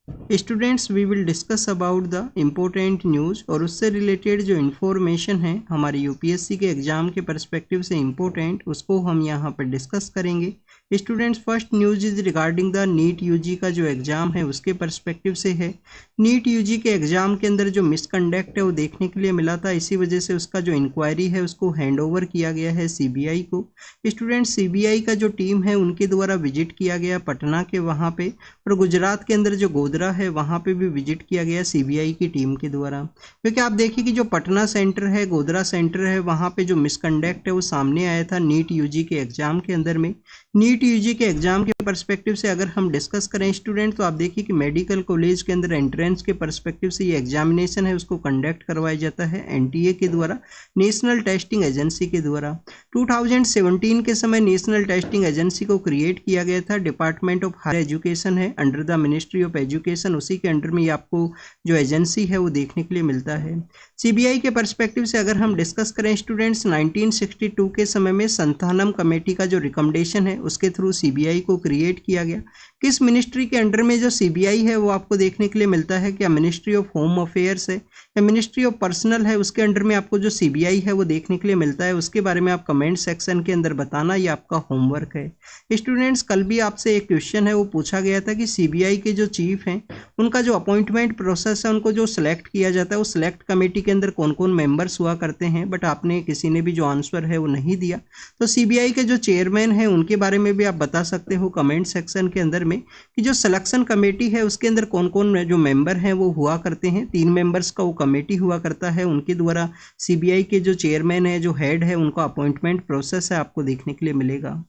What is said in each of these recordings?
Students we will discuss about the important news और उससे related जो इन्फॉर्मेशन है हमारे यूपीएससी के एग्ज़ाम के पर्सपेक्टिव से इम्पोर्टेंट, उसको हम यहाँ पर डिस्कस करेंगे। Students, first news is regarding the NEET UG का जो एग्ज़ाम है उसके पर्सपेक्टिव से है। नीट यूजी के एग्ज़ाम के अंदर जो मिसकंडक्ट है वो देखने के लिए मिला था, इसी वजह से उसका जो इंक्वायरी है उसको हैंड ओवर किया गया है सीबीआई को। स्टूडेंट्स, सीबीआई का जो टीम है उनके द्वारा विजिट किया गया पटना के वहाँ पे, और गुजरात के अंदर जो गोधरा है वहाँ पे भी विजिट किया गया सीबीआई की टीम के द्वारा। क्योंकि आप देखिए कि जो पटना सेंटर है, गोधरा सेंटर है, वहाँ पे जो मिसकंडक्ट है वो सामने आया था नीट यूजी के एग्ज़ाम के अंदर में। नीट यूजी के एग्ज़ाम के पर्सपेक्टिव से अगर हम डिस्कस करें स्टूडेंट, तो आप देखिए कि मेडिकल कॉलेज के अंदर एंट्रेंस के पर्सपेक्टिव से ये एग्जामिनेशन है उसको कंडक्ट करवाया जाता है एनटीए के द्वारा, नेशनल टेस्टिंग एजेंसी के द्वारा। 2017 के समय नेशनल टेस्टिंग एजेंसी को क्रिएट किया गया था, डिपार्टमेंट ऑफ हायर एजुकेशन है under the ministry of education, उसी के अंडर में आपको जो एजेंसी है वो देखने के लिए मिलता है। सीबीआई के पर्सपेक्टिव से अगर हम डिस्कस करें स्टूडेंट्स, 1962 के समय में संथानम कमेटी का जो रिकमेंडेशन है उसके थ्रू सीबीआई को क्रिएट किया गया। किस मिनिस्ट्री के अंडर में जो सीबीआई है वो आपको देखने के लिए मिलता है, क्या मिनिस्ट्री ऑफ होम अफेयर्स है या मिनिस्ट्री ऑफ पर्सनल है, उसके अंडर में आपको जो सीबीआई है वो देखने के लिए मिलता है। उसके बारे में आप कमेंट सेक्शन के अंदर बताना, ये आपका होमवर्क है। स्टूडेंट्स, कल भी आपसे एक क्वेश्चन है वो पूछा गया था कि सीबीआई के जो चीफ हैं उनका जो अपॉइंटमेंट प्रोसेस है, उनको जो सिलेक्ट किया जाता है वो सिलेक्ट कमेटी के अंदर कौन कौन मेंबर्स हुआ करते हैं, बट आपने किसी ने भी जो आंसर है वो नहीं दिया। तो सीबीआई के जो चेयरमैन हैं उनके बारे में भी आप बता सकते हो कमेंट सेक्शन के अंदर में कि जो सिलेक्शन कमेटी है उसके अंदर कौन कौन जो मेंबर हैं वो हुआ करते हैं। 3 मेंबर्स का वो कमेटी हुआ करता है, उनके द्वारा सीबीआई के जो चेयरमैन है, जो हेड है, उनका अपॉइंटमेंट प्रोसेस है आपको देखने के लिए मिलेगा।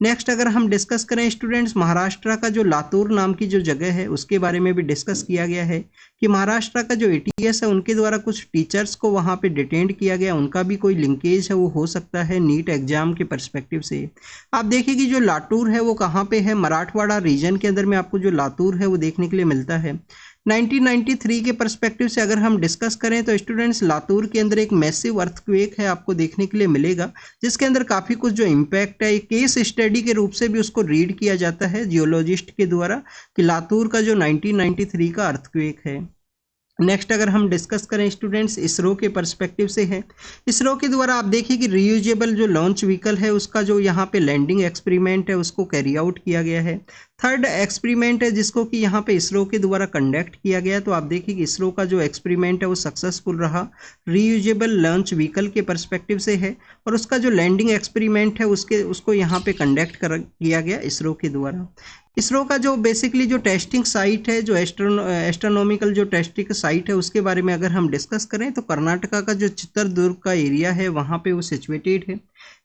नेक्स्ट अगर हम डिस्कस करें स्टूडेंट्स, महाराष्ट्र का जो लातूर नाम की जो जगह है उसके बारे में भी डिस्कस किया गया है कि महाराष्ट्र का जो एटीएस है उनके द्वारा कुछ टीचर्स को वहाँ पे डिटेंड किया गया, उनका भी कोई लिंकेज है वो हो सकता है नीट एग्जाम के पर्सपेक्टिव से। आप देखिए कि जो लातूर है वो कहाँ पे है, मराठवाड़ा रीजन के अंदर में आपको जो लातूर है वो देखने के लिए मिलता है। 1993 के पर्सपेक्टिव से अगर हम डिस्कस करें तो स्टूडेंट्स, लातूर के अंदर एक मैसिव अर्थक्वेक है आपको देखने के लिए मिलेगा, जिसके अंदर काफ़ी कुछ जो इम्पैक्ट है केस स्टडी के रूप से भी उसको रीड किया जाता है जियोलॉजिस्ट के द्वारा कि लातूर का जो 1993 का अर्थक्वेक है। नेक्स्ट अगर हम डिस्कस करें स्टूडेंट्स, इसरो के पर्सपेक्टिव से है। इसरो के द्वारा आप देखिए कि रीयूजेबल जो लॉन्च व्हीकल है उसका जो यहाँ पे लैंडिंग एक्सपेरिमेंट है उसको कैरी आउट किया गया है। थर्ड एक्सपेरिमेंट है जिसको कि यहाँ पे इसरो के द्वारा कंडक्ट किया गया, तो आप देखिए कि इसरो का जो एक्सपेरिमेंट है वो सक्सेसफुल रहा, रीयूजेबल लॉन्च व्हीकल के पर्सपेक्टिव से है, और उसका जो लैंडिंग एक्सपेरिमेंट है उसको यहाँ पे कंडक्ट किया गया इसरो के द्वारा। इसरो का जो बेसिकली जो टेस्टिंग साइट है, जो एस्ट्रोनॉमिकल जो टेस्टिंग साइट है उसके बारे में अगर हम डिस्कस करें तो कर्नाटका का जो चित्रदुर्ग का एरिया है वहाँ पे वो सिचुएटेड है।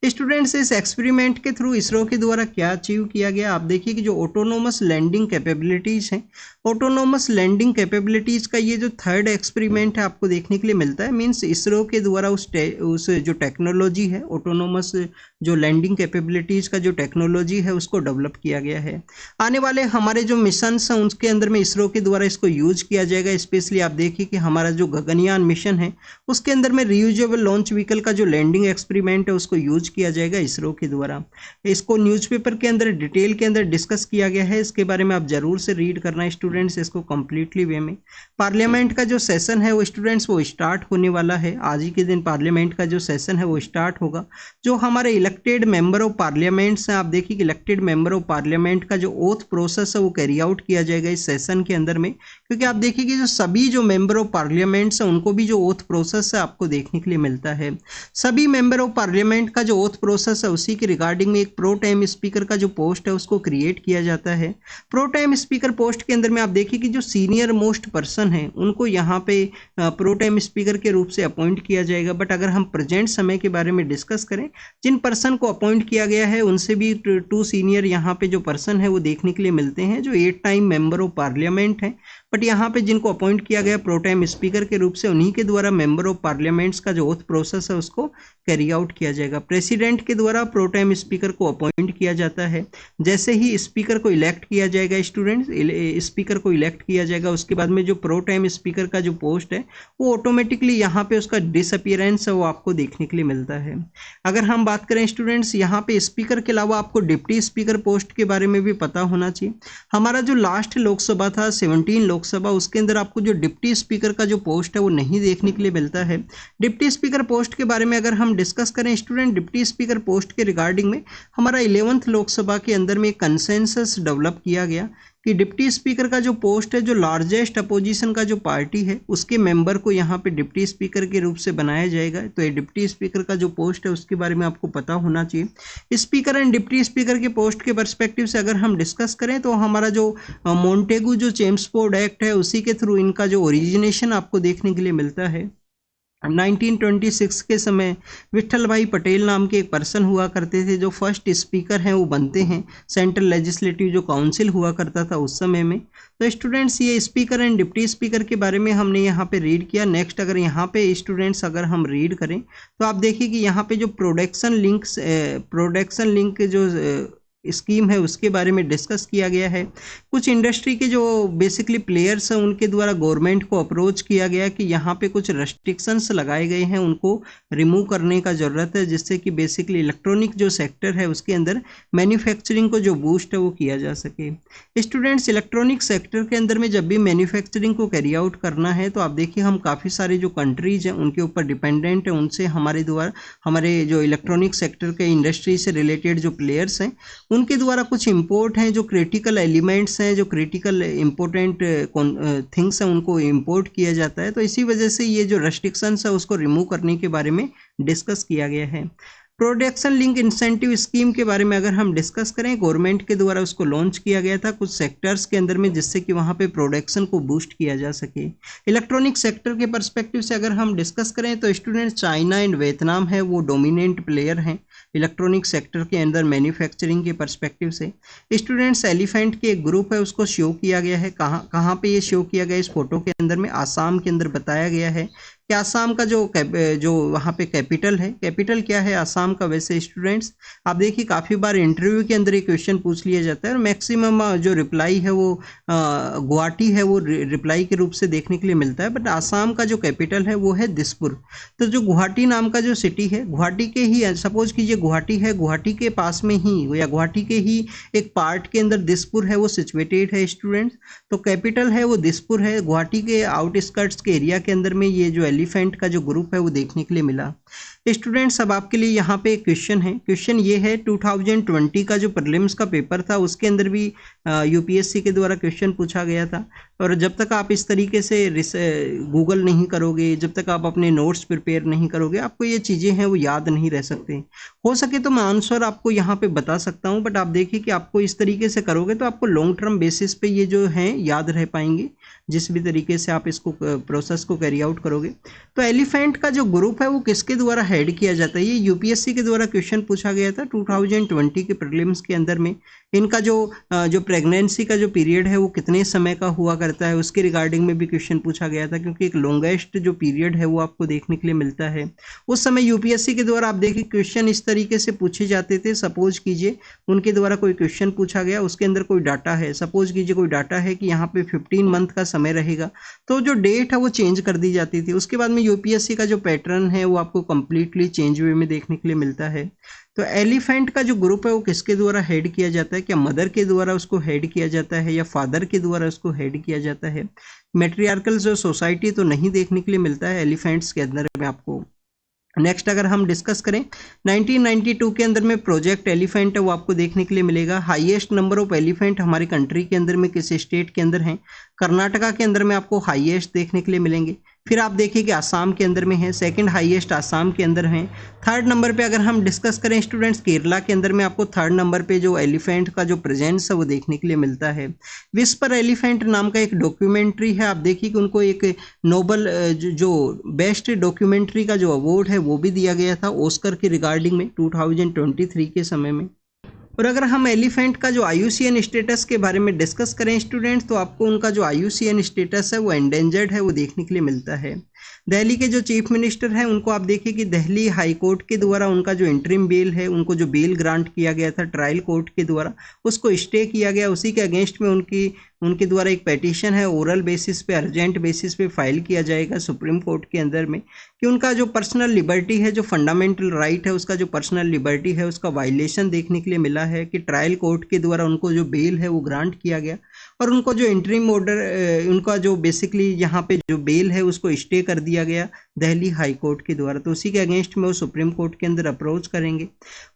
स्टूडेंट्स, इस एक्सपेरिमेंट के थ्रू इसरो के द्वारा क्या अचीव किया गया, आप देखिए कि जो ऑटोनोमस लैंडिंग कैपेबिलिटीज़ हैं, ऑटोनोमस लैंडिंग कैपेबिलिटीज़ का ये जो थर्ड एक्सपेरिमेंट है आपको देखने के लिए मिलता है। मींस इसरो के द्वारा उस जो टेक्नोलॉजी है, ऑटोनोमस जो लैंडिंग कैपेबिलिटीज़ का जो टेक्नोलॉजी है उसको डेवलप किया गया है। आने वाले हमारे जो मिशंस हैं उसके अंदर में इसरो के द्वारा इसको यूज किया जाएगा। स्पेशली आप देखिए कि हमारा जो गगनयान मिशन है उसके अंदर में रीयूजेबल लॉन्च व्हीकल का जो लैंडिंग एक्सपेरिमेंट है उसको यूज किया जाएगा इसरो के द्वारा। इसको न्यूज़पेपर के अंदर डिटेल के अंदर डिस्कस किया गया है, इसके बारे में आप जरूर से रीड करना स्टूडेंट्स इसको कम्प्लीटली वे में। पार्लियामेंट का जो सेशन है वो स्टूडेंट्स वो स्टार्ट होने वाला है, आज ही के दिन पार्लियामेंट का जो सेशन है वो स्टार्ट होगा। जो हमारे इलेक्टेड मेंबर ऑफ पार्लियामेंट्स हैं, आप देखिए कि इलेक्टेड मेंबर ऑफ पार्लियामेंट का जो ओथ प्रोसेस है वो कैरी आउट किया जाएगा इस सेशन के अंदर में, क्योंकि आप देखिए कि जो सभी जो मेंबर ऑफ पार्लियामेंट्स हैं उनको भी जो ओथ प्रोसेस है आपको देखने के लिए मिलता है। सभी मेंबर ऑफ पार्लियामेंट का जो ओथ प्रोसेस है उसी के रिगार्डिंग में एक प्रो टाइम स्पीकर का जो पोस्ट है उसको क्रिएट किया जाता है। प्रो टाइम स्पीकर पोस्ट के अंदर में आप देखिए कि जो सीनियर मोस्ट पर्सन है उनको यहाँ पे प्रो टाइम स्पीकर के रूप से अपॉइंट किया जाएगा। बट अगर हम प्रेजेंट समय के बारे में डिस्कस करें, जिन पर्सन को अपॉइंट किया गया है उनसे भी 2 सीनियर यहाँ पे जो पर्सन है वो देखने के लिए मिलते हैं, जो 8 टाइम मेंबर ऑफ पार्लियामेंट हैं। बट यहाँ पे जिनको अपॉइंट किया गया प्रो टाइम स्पीकर के रूप से, उन्हीं के द्वारा मेंबर ऑफ पार्लियामेंट्स का जो ओथ प्रोसेस है उसको कैरी आउट किया जाएगा। प्रेसिडेंट के द्वारा प्रो टाइम स्पीकर को अपॉइंट किया जाता है। जैसे ही स्पीकर को इलेक्ट किया जाएगा स्टूडेंट्स, स्पीकर को इलेक्ट किया जाएगा, उसके बाद में जो प्रो टाइम स्पीकर का जो पोस्ट है वो ऑटोमेटिकली यहाँ पे उसका डिसअपियरेंस है वो आपको देखने के लिए मिलता है। अगर हम बात करें करें स्टूडेंट्स, यहाँ पे स्पीकर के अलावा आपको डिप्टी स्पीकर पोस्ट के बारे में भी पता होना चाहिए। हमारा जो लास्ट लोकसभा था 17 लोकसभा, उसके अंदर आपको जो डिप्टी स्पीकर का जो पोस्ट है वो नहीं देखने के लिए मिलता है। डिप्टी स्पीकर पोस्ट के बारे में अगर हम डिस्कस करें स्टूडेंट, डिप्टी स्पीकर पोस्ट के रिगार्डिंग में हमारा 11th लोकसभा के अंदर में एक कंसेंसस डेवलप किया गया कि डिप्टी स्पीकर का जो पोस्ट है, जो लार्जेस्ट अपोजिशन का जो पार्टी है उसके मेंबर को यहाँ पे डिप्टी स्पीकर के रूप से बनाया जाएगा। तो ये डिप्टी स्पीकर का जो पोस्ट है उसके बारे में आपको पता होना चाहिए। स्पीकर एंड डिप्टी स्पीकर के पोस्ट के पर्सपेक्टिव से अगर हम डिस्कस करें तो हमारा जो मोंटेगू जो चेम्सफोर्ड एक्ट है उसी के थ्रू इनका जो ओरिजिनेशन आपको देखने के लिए मिलता है। 1926 के समय विट्ठल भाई पटेल नाम के एक पर्सन हुआ करते थे जो फर्स्ट स्पीकर हैं वो बनते हैं। सेंट्रल लेजिस्लेटिव जो काउंसिल हुआ करता था उस समय में। तो स्टूडेंट्स ये स्पीकर एंड डिप्टी स्पीकर के बारे में हमने यहाँ पे रीड किया। नेक्स्ट अगर यहाँ पे स्टूडेंट्स अगर हम रीड करें तो आप देखिए कि यहाँ पे जो प्रोडक्शन लिंक जो स्कीम है उसके बारे में डिस्कस किया गया है। कुछ इंडस्ट्री के जो बेसिकली प्लेयर्स हैं उनके द्वारा गवर्नमेंट को अप्रोच किया गया कि यहाँ पे कुछ रेस्ट्रिक्शंस लगाए गए हैं, उनको रिमूव करने का ज़रूरत है, जिससे कि बेसिकली इलेक्ट्रॉनिक जो सेक्टर है उसके अंदर मैन्युफैक्चरिंग को जो बूस्ट है वो किया जा सके। स्टूडेंट्स इलेक्ट्रॉनिक सेक्टर के अंदर में जब भी मैन्युफैक्चरिंग को कैरी आउट करना है तो आप देखिए हम काफ़ी सारे जो कंट्रीज हैं उनके ऊपर डिपेंडेंट है, उनसे हमारे द्वारा हमारे जो इलेक्ट्रॉनिक सेक्टर के इंडस्ट्री से रिलेटेड जो प्लेयर्स हैं उनके द्वारा कुछ इंपोर्ट हैं, जो क्रिटिकल एलिमेंट्स हैं, जो क्रिटिकल इंपॉर्टेंट थिंग्स हैं उनको इंपोर्ट किया जाता है। तो इसी वजह से ये जो रेस्ट्रिक्शंस है उसको रिमूव करने के बारे में डिस्कस किया गया है। प्रोडक्शन लिंक इंसेंटिव स्कीम के बारे में अगर हम डिस्कस करें, गवर्नमेंट के द्वारा उसको लॉन्च किया गया था कुछ सेक्टर्स के अंदर में, जिससे कि वहाँ पे प्रोडक्शन को बूस्ट किया जा सके। इलेक्ट्रॉनिक सेक्टर के पर्सपेक्टिव से अगर हम डिस्कस करें तो स्टूडेंट्स चाइना एंड वियतनाम है वो डोमिनेंट प्लेयर हैं इलेक्ट्रॉनिक सेक्टर के अंदर मैन्युफैक्चरिंग के पर्सपेक्टिव से। स्टूडेंट्स एलिफेंट के एक ग्रुप है उसको शो किया गया है। कहाँ पे ये शो किया गया इस फोटो के अंदर में, आसाम के अंदर बताया गया है कि आसाम का जो वहाँ पे कैपिटल है, कैपिटल क्या है आसाम का। वैसे स्टूडेंट्स आप देखिए काफ़ी बार इंटरव्यू के अंदर ये क्वेश्चन पूछ लिया जाता है और मैक्सिमम जो रिप्लाई है वो गुवाहाटी है वो रिप्लाई के रूप से देखने के लिए मिलता है। बट आसाम का जो कैपिटल है वो है दिसपुर। तो जो गुवाहाटी नाम का जो सिटी है, गुवाहाटी के ही सपोज कीजिए गुवाहाटी है, गुवाहाटी के पास में ही या गुवाहाटी के ही एक पार्ट के अंदर दिसपुर है वो सिचुएटेड है स्टूडेंट्स। तो कैपिटल है वो दिसपुर है। गुवाहाटी के आउटस्कर्ट्स के एरिया के अंदर में ये जो एलिफेंट का जो ग्रुप है वो देखने के लिए मिला। स्टूडेंट्स अब आपके लिए यहाँ पे क्वेश्चन है, क्वेश्चन ये है 2020 का जो प्रीलिम्स का पेपर था उसके अंदर भी यूपीएससी के द्वारा क्वेश्चन पूछा गया था। और जब तक आप इस तरीके से गूगल नहीं करोगे, जब तक आप अपने नोट्स प्रिपेयर नहीं करोगे, आपको ये चीज़ें हैं वो याद नहीं रह सकते। हो सके तो मैं आंसर आपको यहाँ पे बता सकता हूँ, बट आप देखिए कि आपको इस तरीके से करोगे तो आपको लॉन्ग टर्म बेसिस पे ये जो हैं याद रह पाएंगे, जिस भी तरीके से आप इसको प्रोसेस को कैरी आउट करोगे। तो एलिफेंट का जो ग्रुप है वो किसके द्वारा हेड किया जाता है, ये यूपीएससी के द्वारा क्वेश्चन पूछा गया था 2020 के प्रीलिम्स के अंदर में। इनका जो प्रेगनेंसी का जो पीरियड है वो कितने समय का हुआ करता है उसके रिगार्डिंग में भी क्वेश्चन पूछा गया था, क्योंकि एक लॉन्गेस्ट जो पीरियड है वो आपको देखने के लिए मिलता है। उस समय यूपीएससी के द्वारा आप देखिए क्वेश्चन इस तरीके से पूछे जाते थे। सपोज कीजिए उनके द्वारा कोई क्वेश्चन पूछा गया, उसके अंदर कोई डाटा है, सपोज कीजिए कोई डाटा है कि यहाँ पे 15 मंथ का समय रहेगा, तो जो डेट है वो चेंज कर दी जाती थी। उसके बाद में यूपीएससी का जो पैटर्न है वो आपको कंप्लीटली चेंज वे में देखने के लिए मिलता है। तो एलिफेंट का जो ग्रुप है वो किसके द्वारा हेड किया जाता है, क्या मदर के द्वारा उसको हेड किया जाता है या फादर के द्वारा उसको हेड किया जाता है। मैट्रियार्कल जो सोसाइटी तो नहीं देखने के लिए मिलता है एलिफेंट्स के अंदर में आपको। नेक्स्ट अगर हम डिस्कस करें 1992 के अंदर में प्रोजेक्ट एलिफेंट है वो आपको देखने के लिए मिलेगा। हाईएस्ट नंबर ऑफ एलिफेंट हमारी कंट्री के अंदर में किस स्टेट के अंदर हैं, कर्नाटका के अंदर में आपको हाईएस्ट देखने के लिए मिलेंगे। फिर आप देखिए कि आसाम के अंदर में है, सेकंड हाईएस्ट आसाम के अंदर हैं। थर्ड नंबर पे अगर हम डिस्कस करें स्टूडेंट्स, केरला के अंदर में आपको थर्ड नंबर पे जो एलिफेंट का जो प्रेजेंस है वो देखने के लिए मिलता है। विस्पर एलिफेंट नाम का एक डॉक्यूमेंट्री है, आप देखिए कि उनको एक नोबल जो बेस्ट डॉक्यूमेंट्री का जो अवार्ड है वो भी दिया गया था ऑस्कर के रिगार्डिंग में 2023 के समय में। और अगर हम एलिफेंट का जो IUCN स्टेटस के बारे में डिस्कस करें स्टूडेंट्स, तो आपको उनका जो IUCN स्टेटस है वो एंडेंजर्ड है वो देखने के लिए मिलता है। दिल्ली के जो चीफ मिनिस्टर हैं उनको आप देखिए कि दिल्ली हाई कोर्ट के द्वारा उनका जो इंटरिम बेल है, उनको जो बेल ग्रांट किया गया था ट्रायल कोर्ट के द्वारा, उसको स्टे किया गया। उसी के अगेंस्ट में उनकी उनके द्वारा एक पेटिशन है, ओरल बेसिस पे, अर्जेंट बेसिस पे फाइल किया जाएगा सुप्रीम कोर्ट के अंदर में कि उनका जो पर्सनल लिबर्टी है, जो फंडामेंटल राइट है, उसका जो पर्सनल लिबर्टी है उसका वायलेशन देखने के लिए मिला है कि ट्रायल कोर्ट के द्वारा उनको जो बेल है वो ग्रांट किया गया और उनको जो इंटरिम ऑर्डर, उनका जो बेसिकली यहाँ पे जो बेल है उसको स्टे कर दिया गया दिल्ली हाई कोर्ट के द्वारा। तो उसी के अगेंस्ट में वो सुप्रीम कोर्ट के अंदर अप्रोच करेंगे।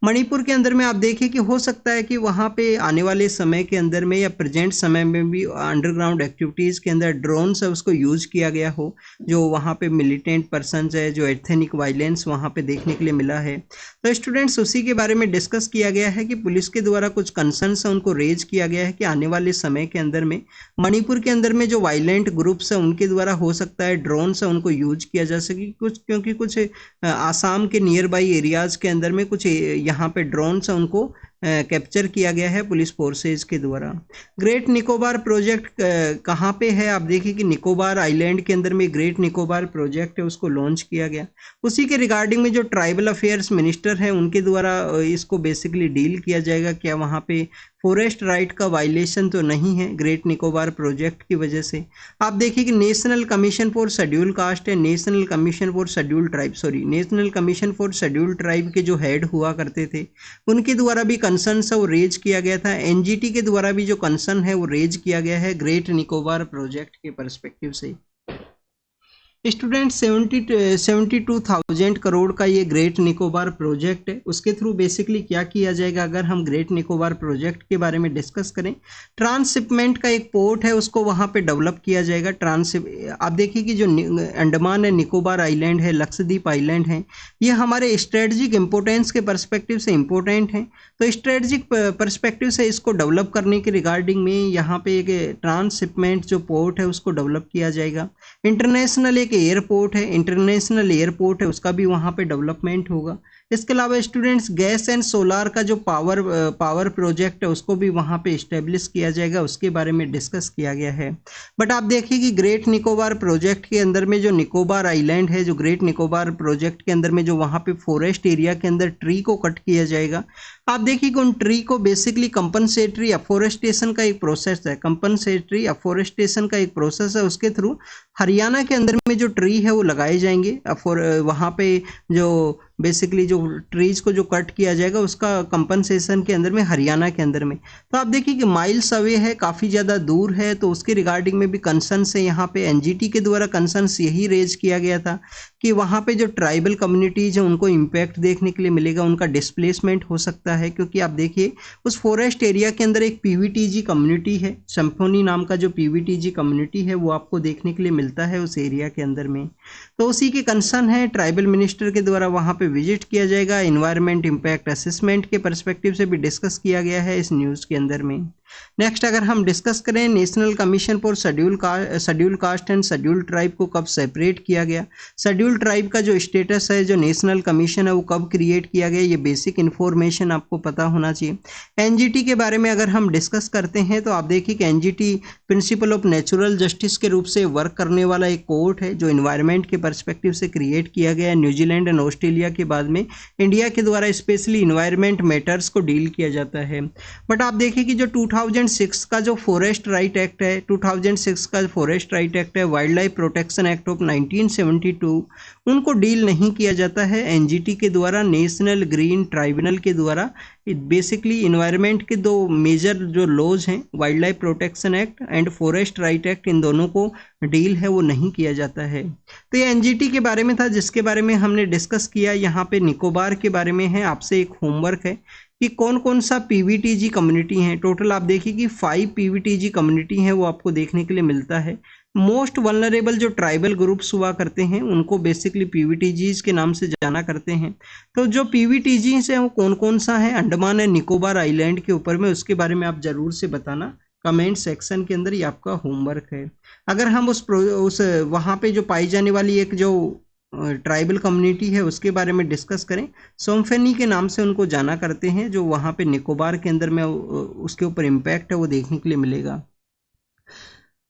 मणिपुर के अंदर में आप देखिए कि हो सकता है कि वहाँ पे आने वाले समय के अंदर में या प्रेजेंट समय में भी अंडरग्राउंड एक्टिविटीज़ के अंदर ड्रोन्स है उसको यूज किया गया हो, जो वहाँ पे मिलिटेंट पर्सन है, जो एथनिक वायलेंस वहाँ पे देखने के लिए मिला है। तो स्टूडेंट्स उसी के बारे में डिस्कस किया गया है कि पुलिस के द्वारा कुछ कंसर्न्स है उनको रेज किया गया है कि आने वाले समय के अंदर में मणिपुर के अंदर में जो वायलेंट ग्रुप्स है उनके द्वारा हो सकता है ड्रोन्स है उनको यूज किया जा सके कुछ, क्योंकि कुछ आसाम के नियर बाई एरियाज के अंदर में कुछ यहाँ पे ड्रोन्स है उनको कैप्चर किया गया है पुलिस फोर्सेज के द्वारा। ग्रेट निकोबार प्रोजेक्ट कहाँ पे है, आप देखिए कि निकोबार आइलैंड के अंदर में ग्रेट निकोबार प्रोजेक्ट है उसको लॉन्च किया गया। उसी के रिगार्डिंग में जो ट्राइबल अफेयर्स मिनिस्टर है उनके द्वारा इसको बेसिकली डील किया जाएगा, क्या वहाँ पे फॉरेस्ट राइट का वायलेशन तो नहीं है ग्रेट निकोबार प्रोजेक्ट की वजह से। आप देखिए कि national commission for schedule caste है, national commission for schedule tribe, national commission for schedule tribe के जो हेड हुआ करते थे उनके द्वारा भी कंसर्न है वो रेज किया गया था। एनजीटी के द्वारा भी जो कंसर्न है वो रेज किया गया है ग्रेट निकोबार प्रोजेक्ट के पर्सपेक्टिव से। स्टूडेंट 72,000 करोड़ का ये ग्रेट निकोबार प्रोजेक्ट है, उसके थ्रू बेसिकली क्या किया जाएगा अगर हम ग्रेट निकोबार प्रोजेक्ट के बारे में डिस्कस करें। ट्रांसशिपमेंट का एक पोर्ट है उसको वहाँ पे डेवलप किया जाएगा। आप देखिए कि जो अंडमान है, निकोबार आइलैंड है, लक्षद्वीप आइलैंड है, ये हमारे स्ट्रेटजिक इंपोर्टेंस के परस्पेक्टिव से इम्पोर्टेंट हैं। तो स्ट्रेटजिक परस्पेक्टिव से इसको डेवलप करने के रिगार्डिंग में यहाँ पे एक ट्रांसशिपमेंट जो पोर्ट है उसको डेवलप किया जाएगा। इंटरनेशनल एक एयरपोर्ट है, इंटरनेशनल एयरपोर्ट है, उसका भी वहाँ पे डेवलपमेंट होगा। इसके अलावा स्टूडेंट्स गैस एंड सोलार का जो पावर प्रोजेक्ट है उसको भी वहाँ पे इस्टेब्लिश किया जाएगा, उसके बारे में डिस्कस किया गया है। बट आप देखिए कि ग्रेट निकोबार प्रोजेक्ट के अंदर में जो निकोबार आइलैंड है, जो ग्रेट निकोबार प्रोजेक्ट के अंदर में जो वहाँ पे फॉरेस्ट एरिया के अंदर ट्री को कट किया जाएगा, आप देखिए कि उन ट्री को बेसिकली कंपनसेटरी अफोरेस्टेशन का एक प्रोसेस है, कंपनसेटरी अफोरेस्टेशन का एक प्रोसेस है, उसके थ्रू हरियाणा के अंदर में जो ट्री है वो लगाए जाएंगे। वहाँ पे जो बेसिकली जो ट्रीज को जो कट किया जाएगा उसका कंपनसेशन के अंदर में हरियाणा के अंदर में। तो आप देखिए कि माइल्स अवे है, काफ़ी ज़्यादा दूर है, तो उसके रिगार्डिंग में भी कंसर्न है। यहाँ पे एनजीटी के द्वारा कंसर्न यही रेज किया गया था कि वहाँ पे जो ट्राइबल कम्युनिटीज है उनको इम्पैक्ट देखने के लिए मिलेगा, उनका डिस्प्लेसमेंट हो सकता है, क्योंकि आप देखिए उस फॉरेस्ट एरिया के अंदर एक पीवीटीजी कम्युनिटी है, सिम्फोनी नाम का जो पीवीटीजी कम्युनिटी है वो आपको देखने के लिए मिलता है उस एरिया के अंदर में। तो उसी के कंसर्न है, ट्राइबल मिनिस्टर के द्वारा वहाँ पे विजिट किया जाएगा। इन्वायरमेंट इम्पैक्ट असेसमेंट के पर्सपेक्टिव से भी डिस्कस किया गया है इस न्यूज़ के अंदर में। नेक्स्ट अगर हम डिस्कस करें national commission for schedule cast and schedule tribe को कब सेपरेट किया गया, शेड्यूल ट्राइब का जो स्टेटस है, जो नेशनल कमीशन है वो कब क्रिएट किया गया, ये बेसिक इन्फॉर्मेशन आपको पता होना चाहिए। एनजीटी के बारे में अगर हम डिस्कस करते हैं तो आप देखिए कि NGT principle of natural justice के रूप से वर्क करने वाला एक कोर्ट है जो इन्वायरमेंट के पर्सपेक्टिव से क्रिएट किया गया है। न्यूजीलैंड एंड ऑस्ट्रेलिया के बाद में इंडिया के द्वारा स्पेशली इन्वायरमेंट मैटर्स को डील किया जाता है। बट आप देखिए कि जो 2006 का जो फॉरेस्ट राइट एक्ट है, 2006 का फॉरेस्ट राइट एक्ट है, wild life protection act of 1972, उनको डील नहीं किया जाता है एनजीटी के द्वारा। नेशनल ग्रीन ट्राइब्यूनल के द्वारा बेसिकली इन्वायरमेंट के दो मेजर जो लॉज हैं, wild life protection act and forest right act, इन दोनों को डील है वो नहीं किया जाता है। तो ये एनजीटी के बारे में था जिसके बारे में हमने डिस्कस किया। यहाँ पे निकोबार के बारे में है, आपसे एक होमवर्क है कि कौन कौन सा पीवीटीजी कम्युनिटी हैं। टोटल आप देखिए कि 5 पीवीटीजी कम्युनिटी हैं वो आपको देखने के लिए मिलता है। मोस्ट वल्नरेबल जो ट्राइबल ग्रुप्स हुआ करते हैं उनको बेसिकली पीवीटीजीज के नाम से जाना करते हैं। तो जो पीवीटीजीज हैं वो कौन कौन सा है अंडमान एंड निकोबार आइलैंड के ऊपर में, उसके बारे में आप ज़रूर से बताना कमेंट सेक्शन के अंदर, ये आपका होमवर्क है। अगर हम उस वहाँ पे जो पाई जाने वाली एक जो ट्राइबल कम्युनिटी है उसके बारे में डिस्कस करें, सोमफेनी के नाम से उनको जाना करते हैं, जो वहाँ पे निकोबार के अंदर में उसके ऊपर इम्पैक्ट है वो देखने के लिए मिलेगा।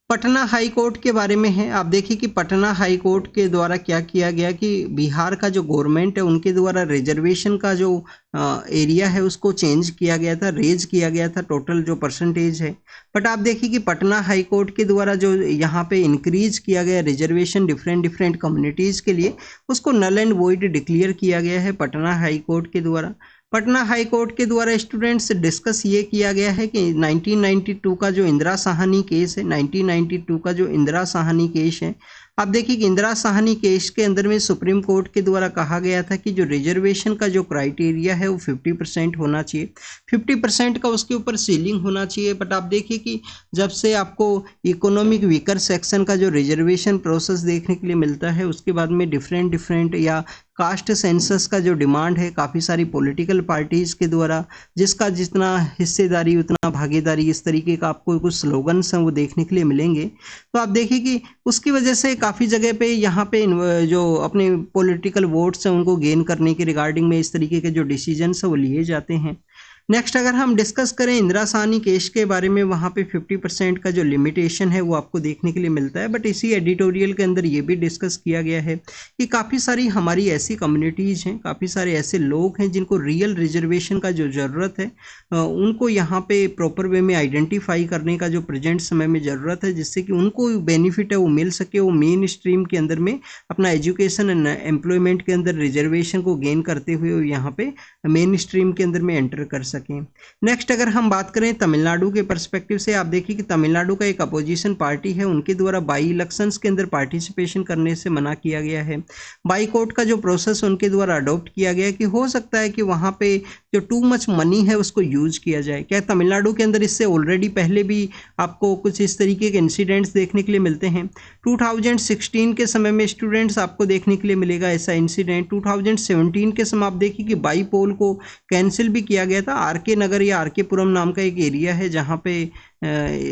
पटना हाई कोर्ट के बारे में है। आप देखिए कि पटना हाई कोर्ट के द्वारा क्या किया गया कि बिहार का जो गवर्नमेंट है उनके द्वारा रिजर्वेशन का जो एरिया है उसको चेंज किया गया था, रेज किया गया था, टोटल जो परसेंटेज है। बट आप देखिए कि पटना हाई कोर्ट के द्वारा जो यहाँ पे इंक्रीज किया गया रिजर्वेशन डिफरेंट डिफरेंट कम्युनिटीज़ के लिए, उसको नल एंड वॉइड डिक्लेयर किया गया है पटना हाई कोर्ट के द्वारा। पटना हाई कोर्ट के द्वारा स्टूडेंट्स डिस्कस ये किया गया है कि 1992 का जो इंदिरा साहनी केस है, 1992 का जो इंदिरा साहनी केस है, आप देखिए कि इंदिरा साहनी केस के अंदर में सुप्रीम कोर्ट के द्वारा कहा गया था कि जो रिजर्वेशन का जो क्राइटेरिया है वो 50% होना चाहिए, 50% का उसके ऊपर सीलिंग होना चाहिए। बट आप देखिए कि जब से आपको इकोनॉमिक वीकर सेक्शन का जो रिजर्वेशन प्रोसेस देखने के लिए मिलता है, उसके बाद में डिफरेंट डिफरेंट या कास्ट सेंसस का जो डिमांड है काफ़ी सारी पॉलिटिकल पार्टीज़ के द्वारा, जिसका जितना हिस्सेदारी उतना भागीदारी, इस तरीके का आपको कुछ स्लोगन्स हैं वो देखने के लिए मिलेंगे। तो आप देखिए कि उसकी वजह से काफ़ी जगह पे यहाँ पे जो अपने पॉलिटिकल वोट्स हैं उनको गेन करने के रिगार्डिंग में इस तरीके के जो डिसीजंस हैं वो लिए जाते हैं। नेक्स्ट अगर हम डिस्कस करें इंदिरा साहनी केस के बारे में, वहाँ पे 50% का जो लिमिटेशन है वो आपको देखने के लिए मिलता है। बट इसी एडिटोरियल के अंदर ये भी डिस्कस किया गया है कि काफ़ी सारी हमारी ऐसी कम्युनिटीज़ हैं, काफ़ी सारे ऐसे लोग हैं जिनको रियल रिजर्वेशन का जो ज़रूरत है, उनको यहाँ पे प्रॉपर वे में आइडेंटिफाई करने का जो प्रेजेंट समय में ज़रूरत है, जिससे कि उनको बेनिफिट है वो मिल सके, वो मेन स्ट्रीम के अंदर में अपना एजुकेशन एंड एम्प्लॉयमेंट के अंदर रिजर्वेशन को गेन करते हुए यहाँ पे मेन स्ट्रीम के अंदर में एंटर कर सकें। नेक्स्ट अगर हम बात करें तमिलनाडु के पर्सपेक्टिव से, आप देखिए कि तमिलनाडु का एक अपोजिशन पार्टी है, उनके द्वारा बाई इलेक्शंस के अंदर पार्टिसिपेशन करने से मना किया गया है। बाईकॉट का जो प्रोसेस उनके द्वारा अडॉप्ट किया गया है कि हो सकता है कि वहाँ पे जो टू मच मनी है उसको यूज किया जाए। क्या तमिलनाडु के अंदर इससे ऑलरेडी पहले भी आपको कुछ इस तरीके के इंसिडेंट्स देखने के लिए मिलते हैं। 2016 के समय में स्टूडेंट्स आपको देखने के लिए मिलेगा ऐसा इंसिडेंट। 2017 के समय आप देखिए कि बाई पोल को कैंसिल भी किया गया था। आर के नगर या आर के पुरम नाम का एक एरिया है जहाँ पे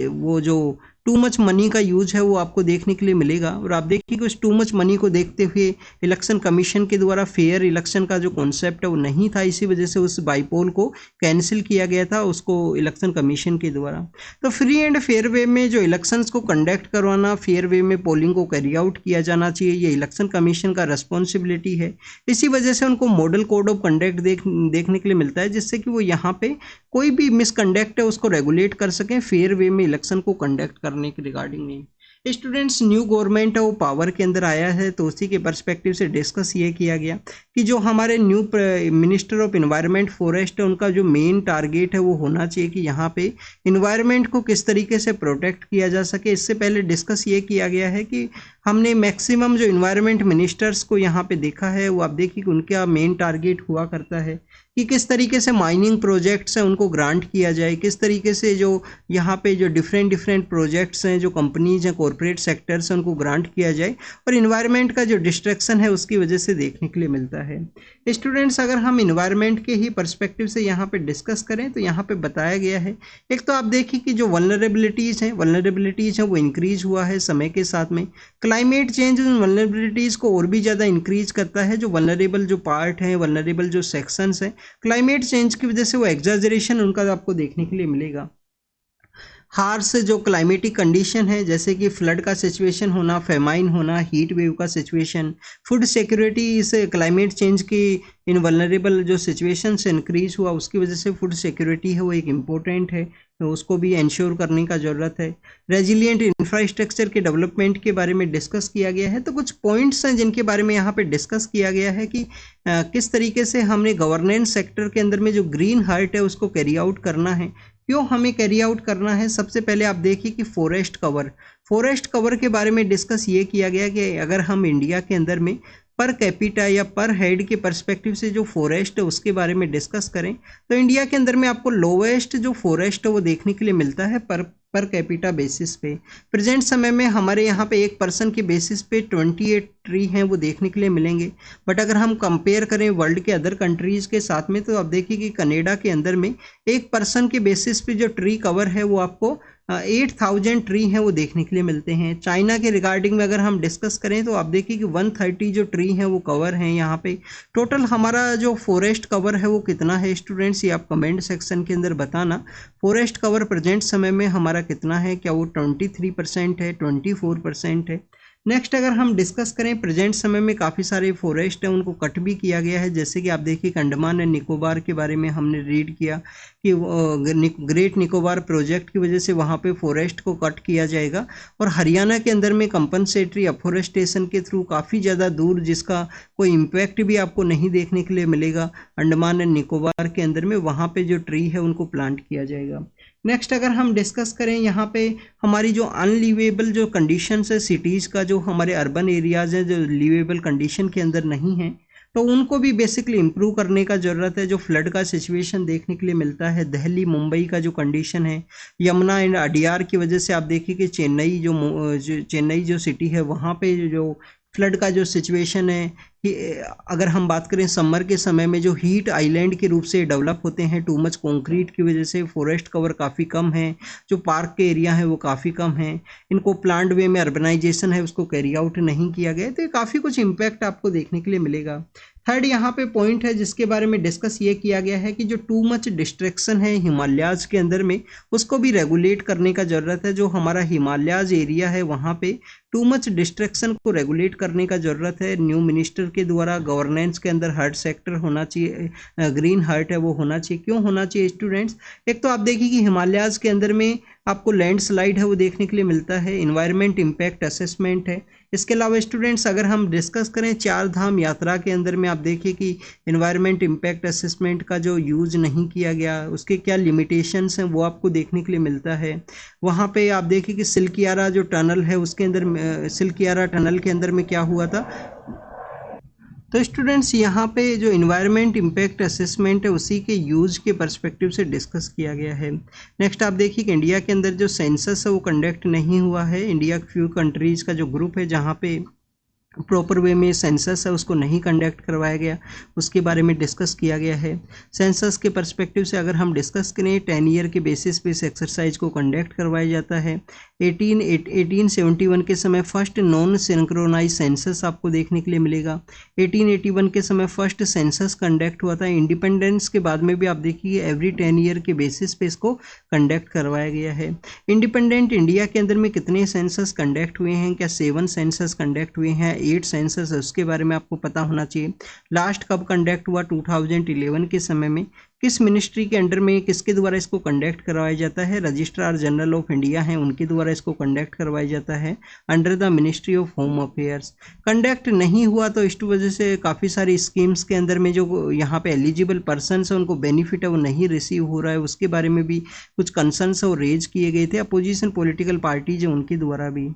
वो जो टू मच मनी का यूज है वो आपको देखने के लिए मिलेगा। और आप देखिए कि उस टू मच मनी को देखते हुए इलेक्शन कमीशन के द्वारा फेयर इलेक्शन का जो कॉन्सेप्ट है वो नहीं था, इसी वजह से उस बाईपोल को कैंसिल किया गया था उसको इलेक्शन कमीशन के द्वारा। तो फ्री एंड फेयर वे में जो इलेक्शंस को कंडक्ट करवाना, फेयर वे में पोलिंग को कैरी आउट किया जाना चाहिए, ये इलेक्शन कमीशन का रिस्पॉन्सिबिलिटी है। इसी वजह से उनको मॉडल कोड ऑफ कंडक्ट देखने के लिए मिलता है, जिससे कि वो यहाँ पे कोई भी मिसकंडक्ट है उसको रेगुलेट कर सकें, फेयर वे में इलेक्शन को कंडक्ट करने के रिगार्डिंग में। स्टूडेंट्स न्यू गवर्नमेंट है वो पावर के अंदर आया है, तो उसी के पर्सपेक्टिव से डिस्कस ये किया गया कि जो हमारे new minister of environment forest है उनका जो मेन टारगेट है वो होना चाहिए कि यहाँ पे इन्वायरमेंट को किस तरीके से प्रोटेक्ट किया जा सके। इससे पहले डिस्कस ये किया गया है कि हमने मैक्सिमम जो इन्वायरमेंट मिनिस्टर्स को यहाँ पे देखा है, वो आप देखिए कि उनका मेन टारगेट हुआ करता है कि किस तरीके से माइनिंग प्रोजेक्ट्स हैं उनको ग्रांट किया जाए, किस तरीके से जो यहाँ पे जो डिफरेंट प्रोजेक्ट्स हैं, जो कंपनीज हैं, कॉरपोरेट सेक्टर्स हैं, उनको ग्रांट किया जाए, और इन्वायरमेंट का जो डिस्ट्रक्शन है उसकी वजह से देखने के लिए मिलता है। स्टूडेंट्स अगर हम इन्वायरमेंट के ही पर्सपेक्टिव से यहाँ पे डिस्कस करें तो यहाँ पे बताया गया है, एक तो आप देखिए कि जो वल्नरेबिलिटीज़ हैं वो इंक्रीज हुआ है समय के साथ में। क्लाइमेट चेंज उन वल्नरेबिलिटीज़ को और भी ज़्यादा इंक्रीज करता है। जो वल्नरेबल जो पार्ट हैं, वल्नरेबल जो सेक्शंस हैं, क्लाइमेट चेंज की वजह से वो एग्जैजरेशन उनका आपको देखने के लिए मिलेगा। हार्श जो क्लाइमेटिक कंडीशन है, जैसे कि फ्लड का सिचुएशन होना, फेमाइन होना, हीट वेव का सिचुएशन, फूड सिक्योरिटी इस क्लाइमेट चेंज की इन वल्नरेबल जो सिचुएशन से इंक्रीज हुआ, उसकी वजह से फूड सिक्योरिटी है वो एक इम्पोर्टेंट है, तो उसको भी इंश्योर करने का ज़रूरत है। रेजिलिएंट इंफ्रास्ट्रक्चर के डेवलपमेंट के बारे में डिस्कस किया गया है। तो कुछ पॉइंट्स हैं जिनके बारे में यहाँ पे डिस्कस किया गया है कि किस तरीके से हमने गवर्नेंस सेक्टर के अंदर में जो ग्रीन हार्ट है उसको कैरी आउट करना है। क्यों हमें कैरी आउट करना है? सबसे पहले आप देखिए कि फॉरेस्ट कवर के बारे में डिस्कस ये किया गया कि अगर हम इंडिया के अंदर में पर कैपिटा या पर हेड के पर्सपेक्टिव से जो फॉरेस्ट है उसके बारे में डिस्कस करें तो इंडिया के अंदर में आपको लोवेस्ट जो फॉरेस्ट है वो देखने के लिए मिलता है पर कैपिटा बेसिस पे। प्रेजेंट समय में हमारे यहाँ पे एक पर्सन के बेसिस पे 28 ट्री हैं वो देखने के लिए मिलेंगे। बट अगर हम कंपेयर करें वर्ल्ड के अदर कंट्रीज़ के साथ में तो आप देखिए कि कनाडा के अंदर में एक पर्सन के बेसिस पे जो ट्री कवर है वो आपको 8,000 ट्री हैं वो देखने के लिए मिलते हैं। चाइना के रिगार्डिंग में अगर हम डिस्कस करें तो आप देखिए कि 130 जो ट्री हैं वो कवर हैं यहाँ पे। टोटल हमारा जो फॉरेस्ट कवर है वो कितना है स्टूडेंट्स, ये आप कमेंट सेक्शन के अंदर बताना। फॉरेस्ट कवर प्रेजेंट समय में हमारा कितना है, क्या वो 23% है, 24% है। नेक्स्ट अगर हम डिस्कस करें प्रेजेंट समय में काफ़ी सारे फॉरेस्ट हैं उनको कट भी किया गया है। जैसे कि आप देखिए अंडमान एंड निकोबार के बारे में हमने रीड किया कि ग्रेट निकोबार प्रोजेक्ट की वजह से वहाँ पे फॉरेस्ट को कट किया जाएगा। और हरियाणा के अंदर में कंपनसेटरी अफोरेस्टेशन के थ्रू काफ़ी ज़्यादा दूर जिसका कोई इम्पैक्ट भी आपको नहीं देखने के लिए मिलेगा अंडमान एंड निकोबार के अंदर में, वहाँ पे जो ट्री है उनको प्लांट किया जाएगा। नेक्स्ट अगर हम डिस्कस करें यहाँ पे हमारी जो अनलिवेबल जो कंडीशंस है सिटीज़ का, जो हमारे अर्बन एरियाज़ हैं जो लिवेबल कंडीशन के अंदर नहीं हैं, तो उनको भी बेसिकली इम्प्रूव करने का ज़रूरत है। जो फ्लड का सिचुएशन देखने के लिए मिलता है दिल्ली मुंबई का जो कंडीशन है, यमुना एंड अडियार की वजह से आप देखिए कि चेन्नई जो सिटी है वहाँ पे जो फ्लड का जो सिचुएशन है कि अगर हम बात करें समर के समय में जो हीट आइलैंड के रूप से डेवलप होते हैं टू मच कंक्रीट की वजह से, फॉरेस्ट कवर काफ़ी कम है, जो पार्क के एरिया है वो काफ़ी कम है, इनको प्लान्ड वे में अर्बनाइजेशन है उसको कैरी आउट नहीं किया गया, तो ये काफ़ी कुछ इम्पैक्ट आपको देखने के लिए मिलेगा। थर्ड यहाँ पे पॉइंट है जिसके बारे में डिस्कस ये किया गया है कि जो टू मच डिस्ट्रैक्शन है हिमालयाज के अंदर में उसको भी रेगुलेट करने का ज़रूरत है। जो हमारा हिमालयाज एरिया है वहाँ पे टू मच डिस्ट्रैक्शन को रेगुलेट करने का ज़रूरत है। न्यू मिनिस्टर के द्वारा गवर्नेंस के अंदर हर्ट सेक्टर होना चाहिए, ग्रीन हर्ट है वो होना चाहिए। क्यों होना चाहिए स्टूडेंट्स, एक तो आप देखिए कि हिमालयाज के अंदर में आपको लैंडस्लाइड है वो देखने के लिए मिलता है, इन्वायरमेंट इम्पैक्ट असेसमेंट है। इसके अलावा स्टूडेंट्स अगर हम डिस्कस करें चार धाम यात्रा के अंदर में आप देखिए कि इन्वायरमेंट इम्पैक्ट असेसमेंट का जो यूज़ नहीं किया गया उसके क्या लिमिटेशंस हैं वो आपको देखने के लिए मिलता है। वहाँ पे आप देखिए कि सिल्कियारा जो टनल है उसके अंदर सिल्कियारा टनल के अंदर में क्या हुआ था। तो स्टूडेंट्स यहाँ पे जो इन्वायरमेंट इम्पैक्ट असेसमेंट है उसी के यूज़ के पर्सपेक्टिव से डिस्कस किया गया है। नेक्स्ट आप देखिए कि इंडिया के अंदर जो सेंसस है वो कंडक्ट नहीं हुआ है। इंडिया फ्यू कंट्रीज़ का जो ग्रुप है जहाँ पे प्रॉपर वे में सेंसस है उसको नहीं कंडक्ट करवाया गया, उसके बारे में डिस्कस किया गया है। सेंसस के पर्सपेक्टिव से अगर हम डिस्कस करें 10 ईयर के बेसिस पे इस एक्सरसाइज को कंडक्ट करवाया जाता है। 1871 के समय फर्स्ट नॉन सिंक्रोनाइज सेंसस आपको देखने के लिए मिलेगा। 1881 के समय फर्स्ट सेंसस कंडक्ट हुआ था। इंडिपेंडेंस के बाद में भी आप देखिए एवरी 10 ईयर के बेसिस पे इसको कंडक्ट करवाया गया है। इंडिपेंडेंट इंडिया के अंदर में कितने सेंसस कंडक्ट हुए हैं, क्या 7 सेंसस कंडक्ट हुए हैं, 8 सेंसस है उसके बारे में आपको पता होना चाहिए। लास्ट कब कंडक्ट हुआ, 2011 के समय में। किस मिनिस्ट्री के अंडर में किसके द्वारा इसको कंडक्ट करवाया जाता है, रजिस्ट्रार जनरल ऑफ इंडिया हैं उनके द्वारा इसको कंडक्ट करवाया जाता है under the ministry of home affairs. Conduct नहीं हुआ तो इस वजह से काफ़ी सारी स्कीम्स के अंदर में जो यहाँ पे एलिजिबल पर्सन है उनको बेनिफिट है वो नहीं रिसीव हो रहा है, उसके बारे में भी कुछ कंसर्न्स और रेज किए गए थे अपोजिशन पॉलिटिकल पार्टीज है उनके द्वारा भी।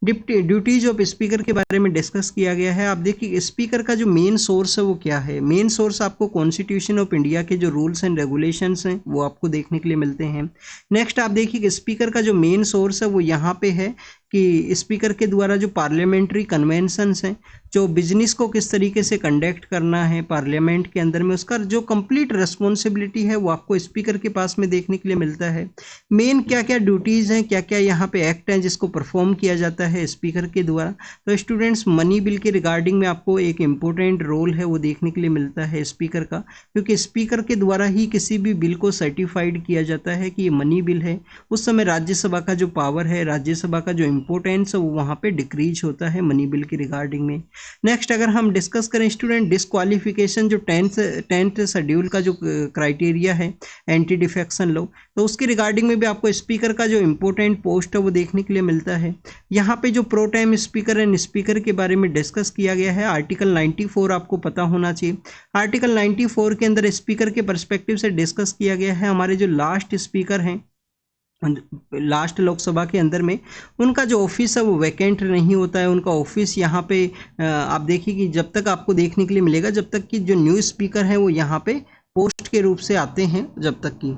ड्यूटीज ऑफ स्पीकर के बारे में डिस्कस किया गया है। आप देखिए स्पीकर का जो मेन सोर्स है वो क्या है, मेन सोर्स आपको कॉन्स्टिट्यूशन ऑफ इंडिया के जो रूल्स एंड रेगुलेशंस हैं वो आपको देखने के लिए मिलते हैं। नेक्स्ट आप देखिए कि स्पीकर का जो मेन सोर्स है वो यहाँ पे है कि स्पीकर के द्वारा जो पार्लियामेंट्री कन्वेंशंस हैं, जो बिजनेस को किस तरीके से कंडक्ट करना है पार्लियामेंट के अंदर में, उसका जो कंप्लीट रिस्पॉन्सिबिलिटी है वो आपको स्पीकर के पास में देखने के लिए मिलता है। मेन क्या क्या ड्यूटीज़ हैं, क्या क्या यहाँ पे एक्ट हैं जिसको परफॉर्म किया जाता है स्पीकर के द्वारा। तो स्टूडेंट्स मनी बिल के रिगार्डिंग में आपको एक इम्पोर्टेंट रोल है वो देखने के लिए मिलता है स्पीकर का, क्योंकि स्पीकर के द्वारा ही किसी भी बिल को सर्टिफाइड किया जाता है कि ये मनी बिल है। उस समय राज्यसभा का जो पावर है, राज्यसभा का जो इम्पोर्टेंस है वो वहाँ पे डिक्रीज होता है मनी बिल की रिगार्डिंग में। नेक्स्ट अगर हम डिस्कस करें स्टूडेंट डिस्क्वालिफिकेशन, जो टेंथ शेड्यूल का जो क्राइटेरिया है एंटी डिफेक्शन लॉ, तो उसके रिगार्डिंग में भी आपको स्पीकर का जो इम्पोर्टेंट पोस्ट है वो देखने के लिए मिलता है। यहाँ पे जो pro time speaker and speaker के बारे में डिस्कस किया गया है। आर्टिकल 94 आपको पता होना चाहिए। आर्टिकल 94 के अंदर स्पीकर के पर्सपेक्टिव से डिस्कस किया गया है हमारे जो लास्ट स्पीकर हैं लास्ट लोकसभा के अंदर में, उनका जो ऑफिस है वो वैकेंट नहीं होता है। उनका ऑफिस यहाँ पे आप देखिए कि जब तक आपको देखने के लिए मिलेगा जब तक कि जो न्यू स्पीकर हैं वो यहाँ पे पोस्ट के रूप से आते हैं, जब तक कि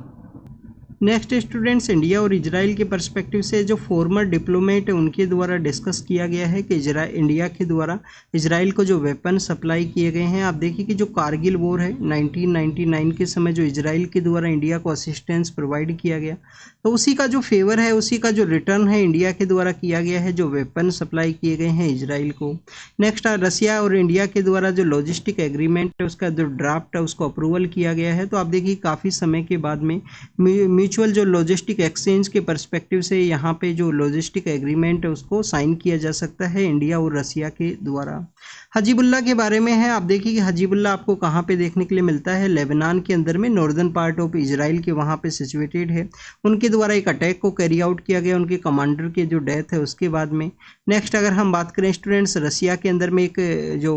नेक्स्ट स्टूडेंट्स, इंडिया और इजराइल के पर्सपेक्टिव से जो फॉर्मर डिप्लोमेट है उनके द्वारा डिस्कस किया गया है कि इंडिया के द्वारा इजराइल को जो वेपन सप्लाई किए गए हैं। आप देखिए कि जो कारगिल वॉर है 1999 के समय जो इजराइल के द्वारा इंडिया को असिस्टेंस प्रोवाइड किया गया, तो उसी का जो फेवर है, उसी का जो रिटर्न है इंडिया के द्वारा किया गया है, जो वेपन सप्लाई किए गए हैं इजराइल को। नेक्स्ट रसिया और इंडिया के द्वारा जो लॉजिस्टिक एग्रीमेंट है उसका जो ड्राफ्ट है उसको अप्रूवल किया गया है। तो आप देखिए काफ़ी समय के बाद में म्यूचुअल जो लॉजिस्टिक एक्सचेंज के पर्सपेक्टिव से यहाँ पे जो लॉजिस्टिक एग्रीमेंट है उसको साइन किया जा सकता है इंडिया और रसिया के द्वारा। हजीबुल्ला के बारे में है, आप देखिए कि हजीबुल्ला आपको कहाँ पे देखने के लिए मिलता है, लेबनान के अंदर में, नॉर्दर्न पार्ट ऑफ इजराइल के वहाँ पे सिचुएटेड है। उनके द्वारा एक अटैक को कैरी आउट किया गया, उनके कमांडर के जो डेथ है उसके बाद में। नेक्स्ट अगर हम बात करें स्टूडेंट्स, रसिया के अंदर में एक जो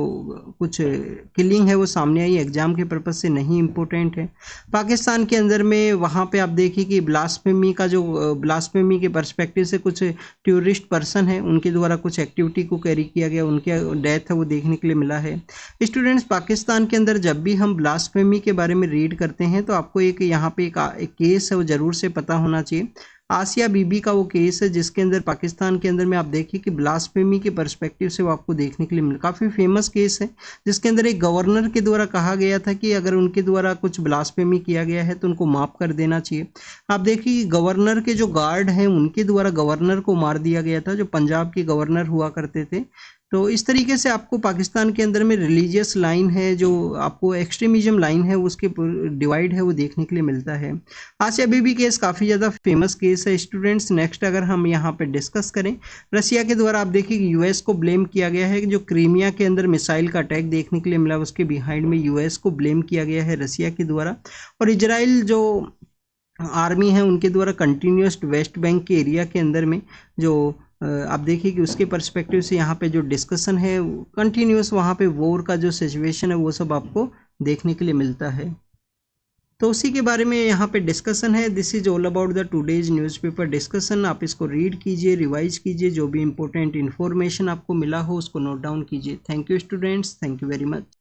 कुछ किलिंग है वो सामने आई, एग्जाम के पर्पज से नहीं इम्पोर्टेंट है। पाकिस्तान के अंदर में वहाँ पे आप देखिए कि ब्लास्फेमी के पर्सपेक्टिव से कुछ टूरिस्ट पर्सन है उनके द्वारा कुछ एक्टिविटी को कैरी किया गया, उनके डेथ है वो देखने के लिए मिला है। स्टूडेंट्स, पाकिस्तान के अंदर जब भी हम ब्लास्फेमी के बारे में रीड करते हैं तो आपको एक यहाँ पे एक केस है वो जरूर से पता होना चाहिए। आसिया बीबी का वो केस है जिसके अंदर पाकिस्तान के अंदर में आप देखिए कि ब्लास्फेमी के पर्सपेक्टिव से वो आपको देखने के लिए मिला। काफ़ी फेमस केस है जिसके अंदर एक गवर्नर के द्वारा कहा गया था कि अगर उनके द्वारा कुछ ब्लास्फेमी किया गया है तो उनको माफ़ कर देना चाहिए। आप देखिए गवर्नर के जो गार्ड हैं उनके द्वारा गवर्नर को मार दिया गया था, जो पंजाब के गवर्नर हुआ करते थे। तो इस तरीके से आपको पाकिस्तान के अंदर में रिलीजियस लाइन है, जो आपको एक्सट्रीमिज्म लाइन है उसके डिवाइड है वो देखने के लिए मिलता है। आसिया बीबी केस काफ़ी ज़्यादा फेमस केस है स्टूडेंट्स। नेक्स्ट अगर हम यहाँ पे डिस्कस करें, रसिया के द्वारा आप देखिए कि यूएस को ब्लेम किया गया है, जो क्रीमिया के अंदर मिसाइल का अटैक देखने के लिए मिला उसके बिहाइंड में यूएस को ब्लेम किया गया है रसिया के द्वारा। और इजराइल जो आर्मी है उनके द्वारा कंटिन्यूस वेस्ट बैंक के एरिया के अंदर में जो आप देखिए कि उसके पर्सपेक्टिव से यहाँ पे जो डिस्कशन है कंटिन्यूस, वहाँ पे वॉर का जो सिचुएशन है वो सब आपको देखने के लिए मिलता है। तो उसी के बारे में यहाँ पे डिस्कशन है। This is all about the today's newspaper discussion. आप इसको रीड कीजिए, रिवाइज कीजिए, जो भी इंपॉर्टेंट इन्फॉर्मेशन आपको मिला हो उसको नोट डाउन कीजिए। Thank you students, thank you very much.